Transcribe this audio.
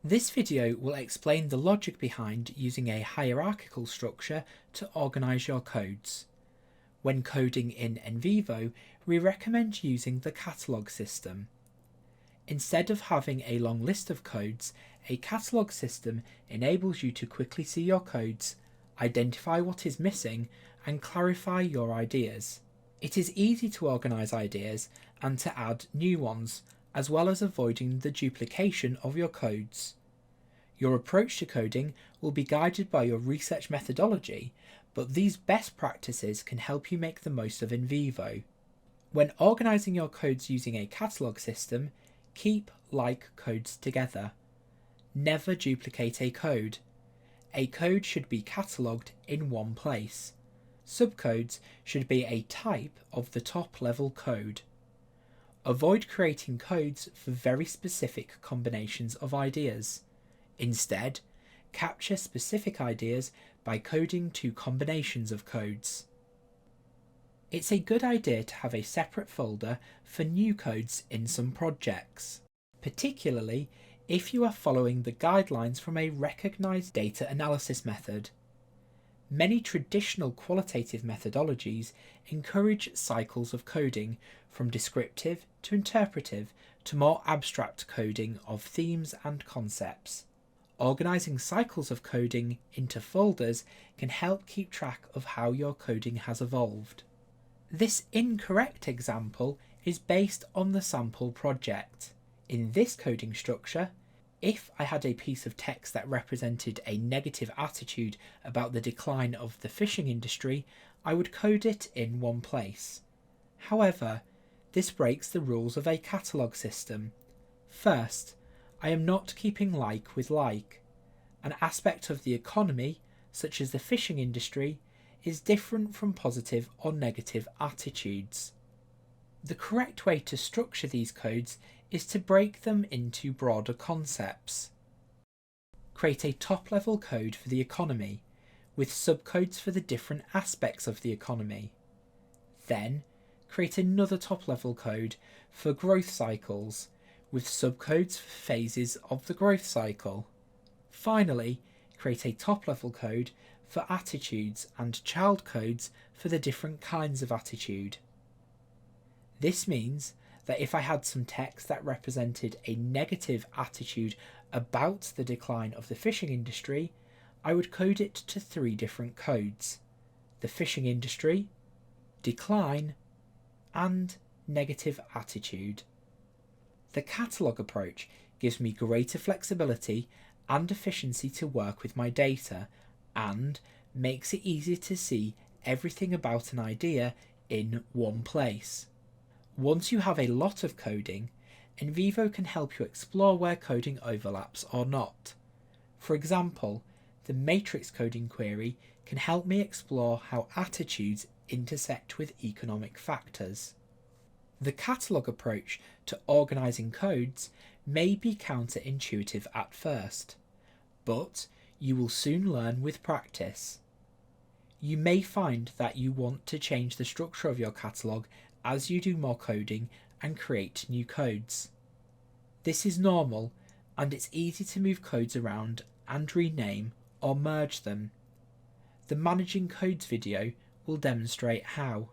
This video will explain the logic behind using a hierarchical structure to organise your codes. When coding in NVivo, we recommend using the catalogue system. Instead of having a long list of codes, a catalogue system enables you to quickly see your codes, identify what is missing, and clarify your ideas. It is easy to organise ideas and to add new ones, as well as avoiding the duplication of your codes. Your approach to coding will be guided by your research methodology, but these best practices can help you make the most of NVivo. When organising your codes using a catalogue system, keep like codes together. Never duplicate a code. A code should be catalogued in one place. Subcodes should be a type of the top level code. Avoid creating codes for very specific combinations of ideas. Instead, capture specific ideas by coding to combinations of codes. It's a good idea to have a separate folder for new codes in some projects, particularly if you are following the guidelines from a recognised data analysis method. Many traditional qualitative methodologies encourage cycles of coding, from descriptive to interpretive to more abstract coding of themes and concepts. Organising cycles of coding into folders can help keep track of how your coding has evolved. This incorrect example is based on the sample project. In this coding structure, if I had a piece of text that represented a negative attitude about the decline of the fishing industry, I would code it in one place. However, this breaks the rules of a catalogue system. First, I am not keeping like with like. An aspect of the economy, such as the fishing industry, is different from positive or negative attitudes. The correct way to structure these codes is to break them into broader concepts. Create a top-level code for the economy, with subcodes for the different aspects of the economy. Then, create another top-level code for growth cycles, with subcodes for phases of the growth cycle. Finally, create a top-level code for attitudes and child codes for the different kinds of attitude. This means that if I had some text that represented a negative attitude about the decline of the fishing industry, I would code it to 3 different codes: the fishing industry, decline, and negative attitude. The catalogue approach gives me greater flexibility and efficiency to work with my data, and makes it easier to see everything about an idea in one place. Once you have a lot of coding, NVivo can help you explore where coding overlaps or not. For example, the matrix coding query can help me explore how attitudes intersect with economic factors. The catalogue approach to organising codes may be counterintuitive at first, but you will soon learn with practice. You may find that you want to change the structure of your catalogue as you do more coding and create new codes. This is normal, and it's easy to move codes around and rename or merge them. The Managing Codes video will demonstrate how.